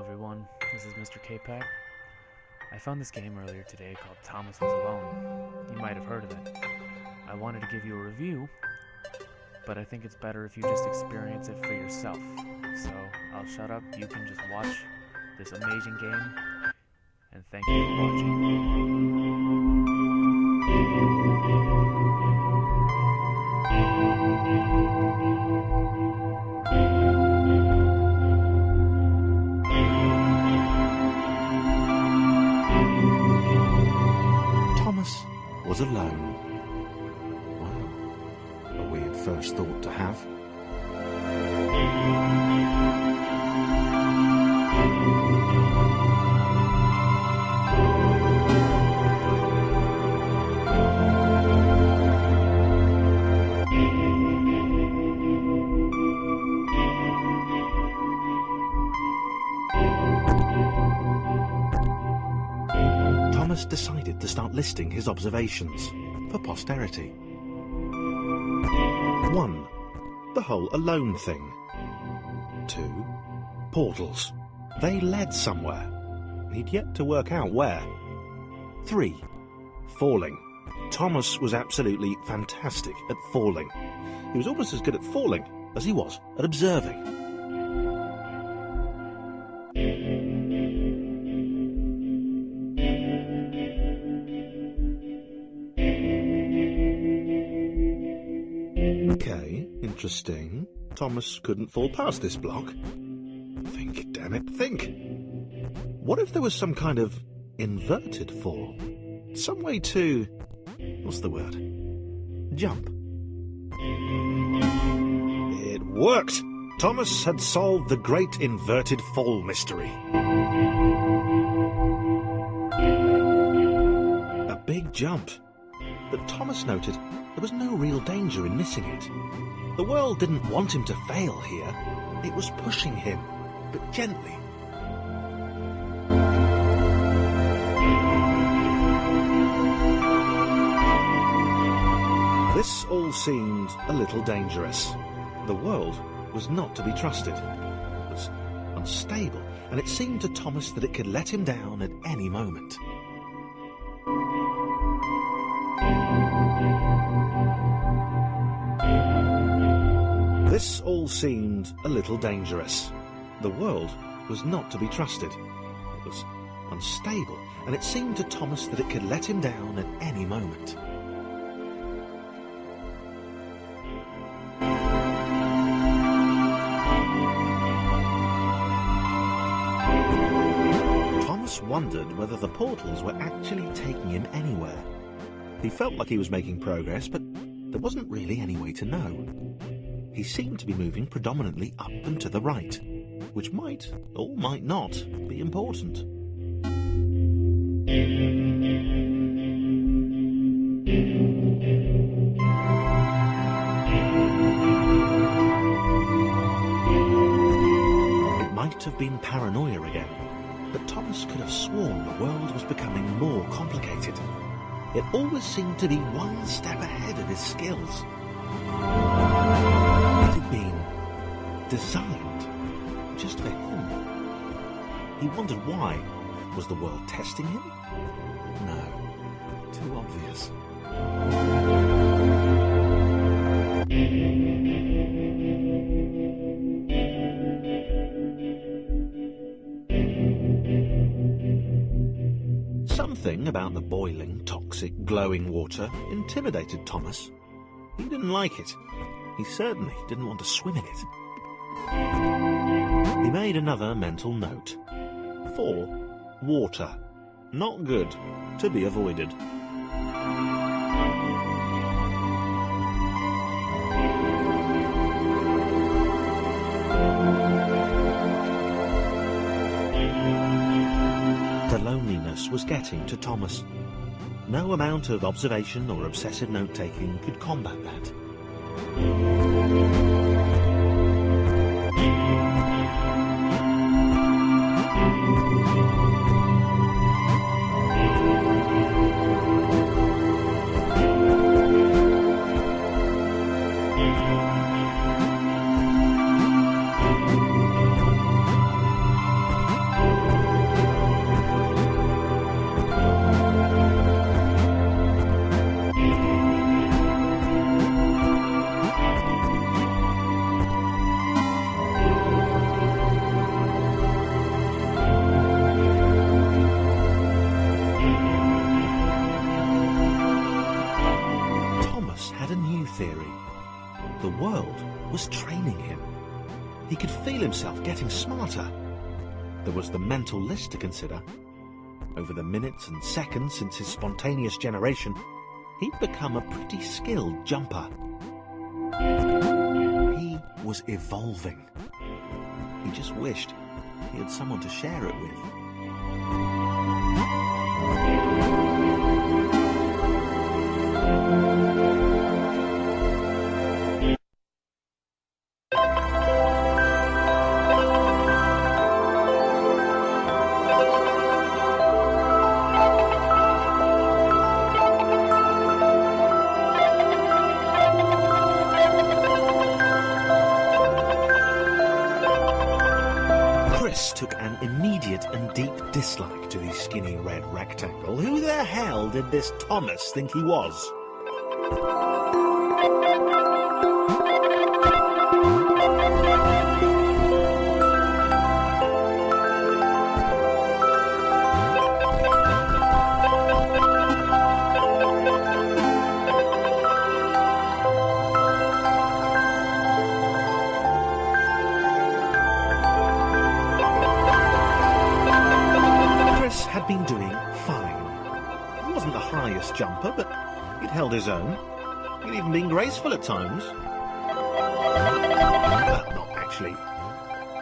everyone, this is Mr. K-Pack. I found this game earlier today called Thomas Was Alone. You might have heard of it. I wanted to give you a review, but I think it's better if you just experience it for yourself. So I'll shut up, you can just watch this amazing game, and thank you for watching. Thomas was alone. Wow, a weird first thought to have. Thomas decided to start listing his observations for posterity. 1. The whole alone thing. 2. Portals. They led somewhere. He'd yet to work out where. 3. Falling. Thomas was absolutely fantastic at falling. He was almost as good at falling as he was at observing. Okay, interesting. Thomas couldn't fall past this block. Think, damn it, think! What if there was some kind of inverted fall? Some way to... what's the word? Jump. It worked! Thomas had solved the great inverted fall mystery. A big jump. But Thomas noted there was no real danger in missing it. The world didn't want him to fail here. It was pushing him, but gently. This all seemed a little dangerous. The world was not to be trusted. It was unstable, and it seemed to Thomas that it could let him down at any moment. This all seemed a little dangerous. The world was not to be trusted. It was unstable, and it seemed to Thomas that it could let him down at any moment. Thomas wondered whether the portals were actually taking him anywhere. He felt like he was making progress, but there wasn't really any way to know. He seemed to be moving predominantly up and to the right, which might, or might not, be important. It might have been paranoia again, but Thomas could have sworn the world was becoming more complicated. It always seemed to be one step ahead of his skills. It had been designed just for him. He wondered why. Was the world testing him? No. Too obvious. Something about the boiling, toxic, glowing water intimidated Thomas. He didn't like it. He certainly didn't want to swim in it. He made another mental note. 4. Water. Not good. To be avoided. The loneliness was getting to Thomas. No amount of observation or obsessive note-taking could combat that. could feel himself getting smarter. There was the mental list to consider. Over the minutes and seconds since his spontaneous generation, he'd become a pretty skilled jumper. He was evolving. He just wished he had someone to share it with. Chris took an immediate and deep dislike to the skinny red rectangle. Who the hell did this Thomas think he was? Had been doing fine. He wasn't the highest jumper, but he'd held his own. He'd even been graceful at times. Well,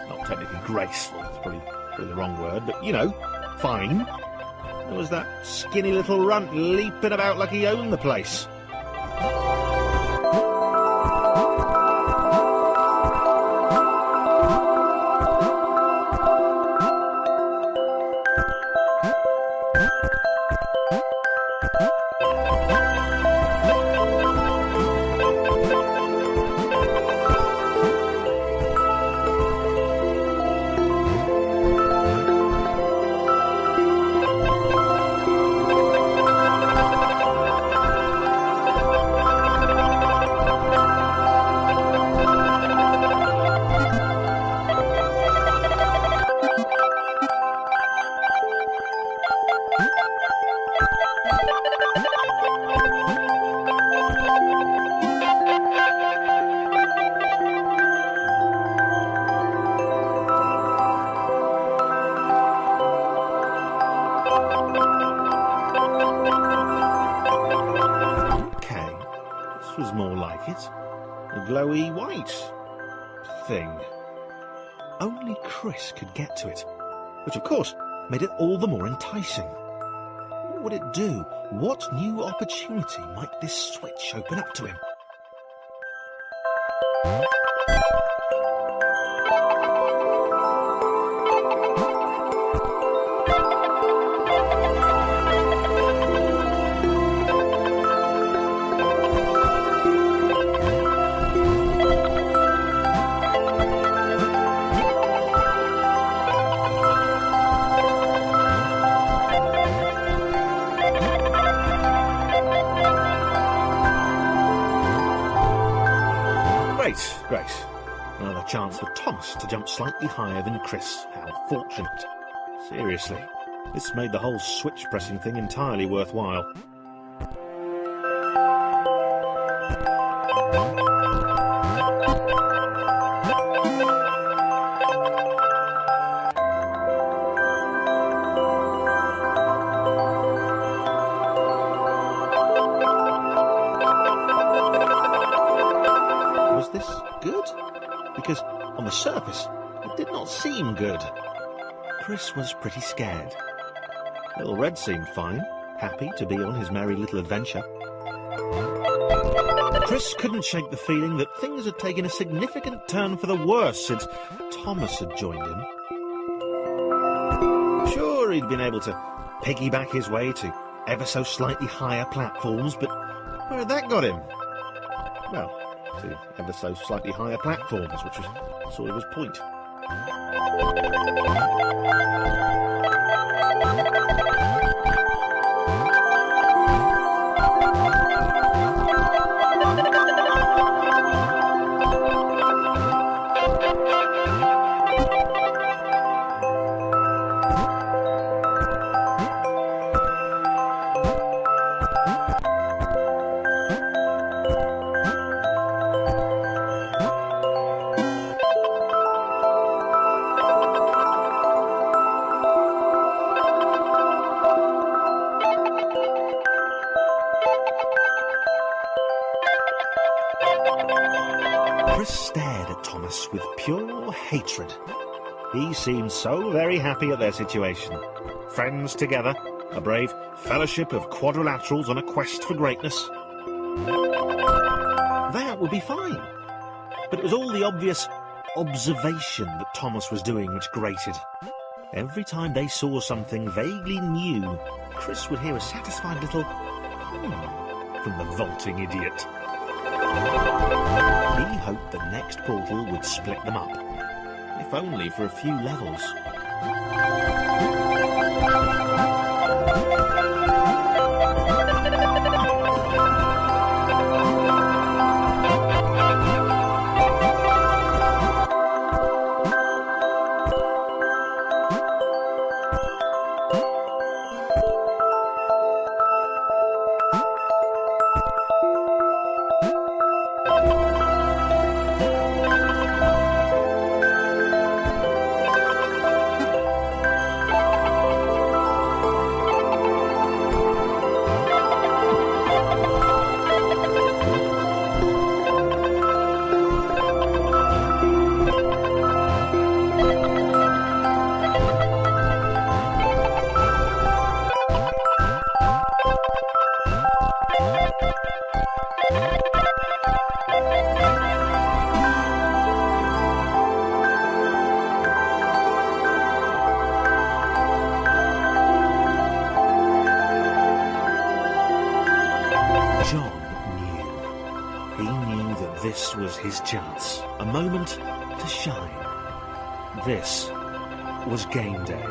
not technically graceful, that's probably the wrong word, but, you know, fine. There was that skinny little runt leaping about like he owned the place. Was more like it. A glowy white thing. Only Chris could get to it, which of course made it all the more enticing. What would it do? What new opportunity might this switch open up to him? Great. Another chance for Thomas to jump slightly higher than Chris. How fortunate. Seriously, this made the whole switch pressing thing entirely worthwhile. Was this good? Because on the surface, it did not seem good. Chris was pretty scared. Little Red seemed fine, happy to be on his merry little adventure. Chris couldn't shake the feeling that things had taken a significant turn for the worse since Thomas had joined him. Sure, he'd been able to piggyback his way to ever so slightly higher platforms, but where had that got him? Well, to ever so slightly higher platforms, which was sort of his point. Chris stared at Thomas with pure hatred. He seemed so very happy at their situation. Friends together, a brave fellowship of quadrilaterals on a quest for greatness. That would be fine. But it was all the obvious observation that Thomas was doing which grated. Every time they saw something vaguely new, Chris would hear a satisfied little from the vaulting idiot. He hoped the next portal would split them up, if only for a few levels. This was his chance, a moment to shine. This was game day.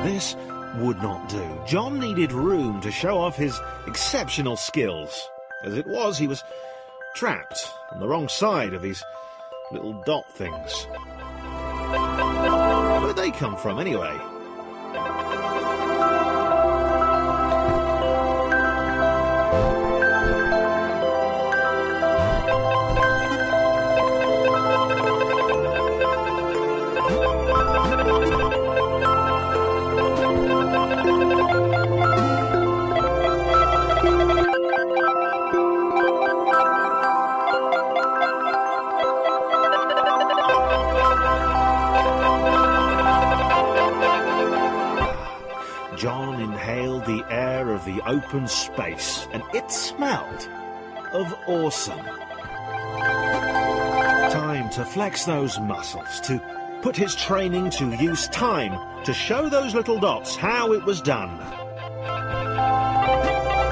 This would not do. John needed room to show off his exceptional skills. As it was, he was trapped on the wrong side of these little dot things. Where'd they come from, anyway? John inhaled the air of the open space, and it smelled of awesome. Time to flex those muscles, to put his training to use time to show those little dots how it was done.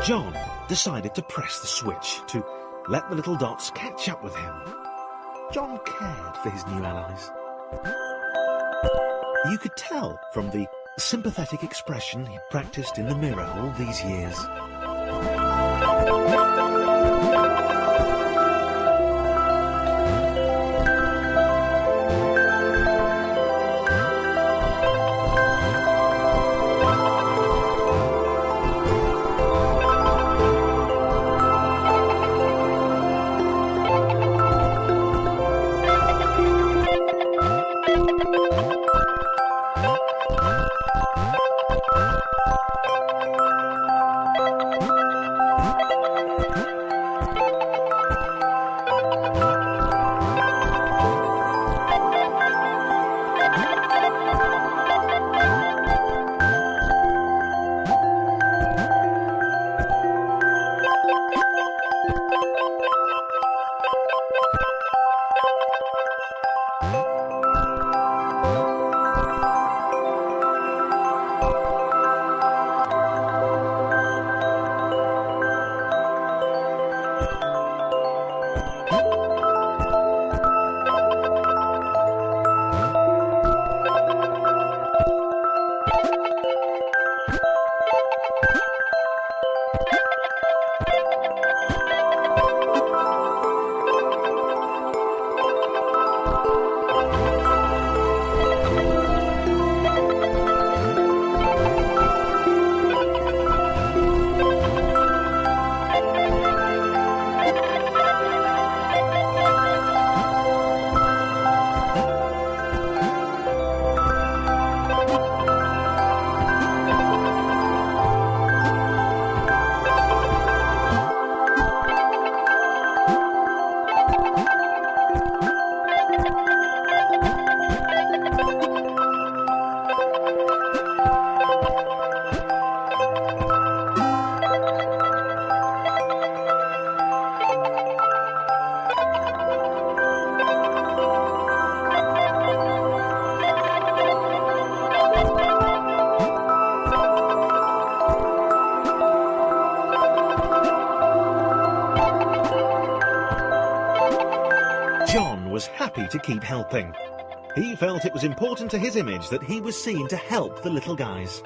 John decided to press the switch to let the little dots catch up with him. John cared for his new allies. You could tell from the sympathetic expression he'd practiced in the mirror all these years. John was happy to keep helping. He felt it was important to his image that he was seen to help the little guys.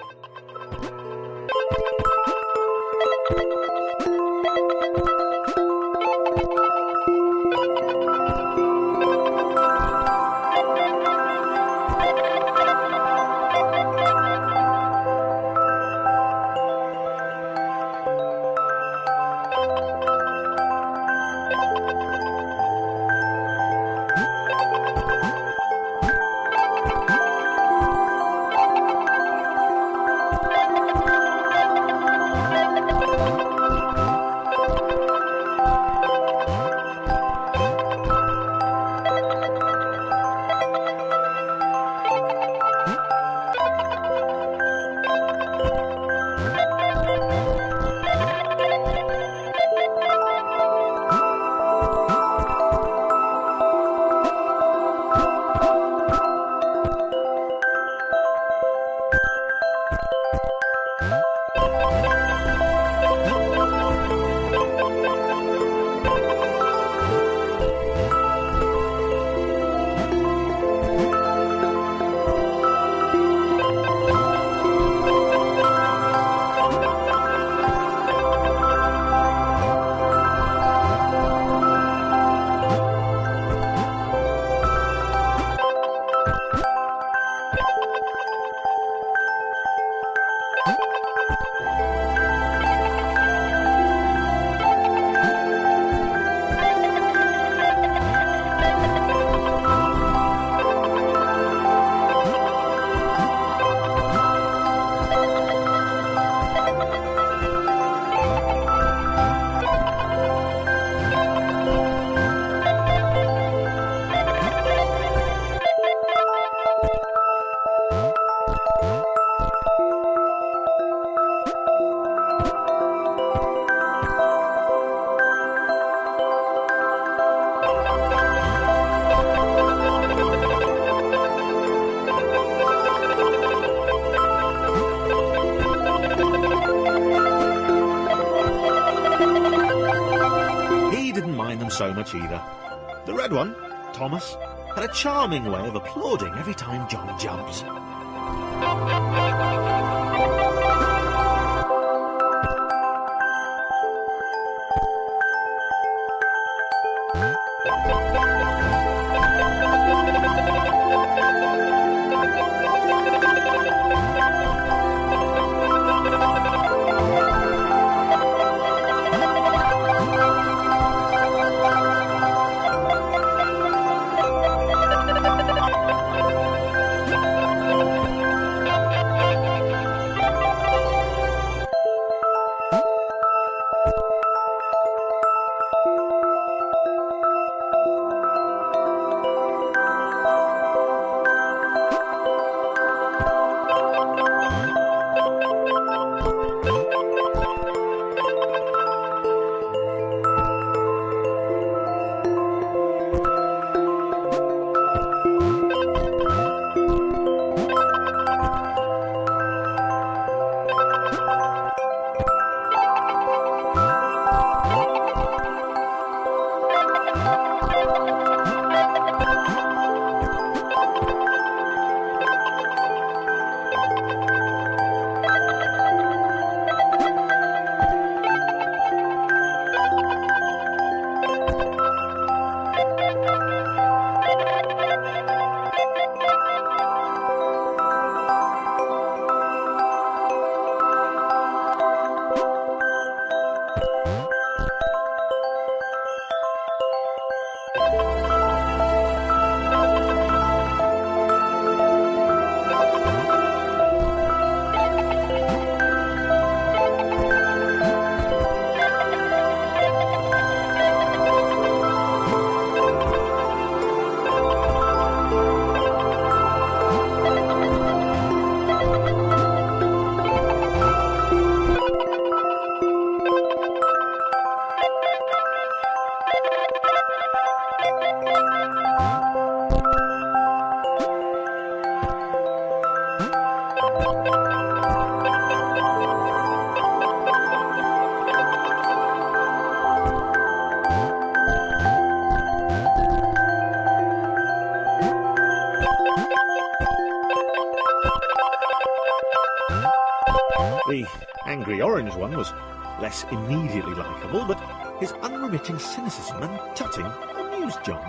them so much either. The red one, Thomas, had a charming way of applauding every time John jumps. The angry orange one was less immediately likeable, but his unremitting cynicism and tutting amused John.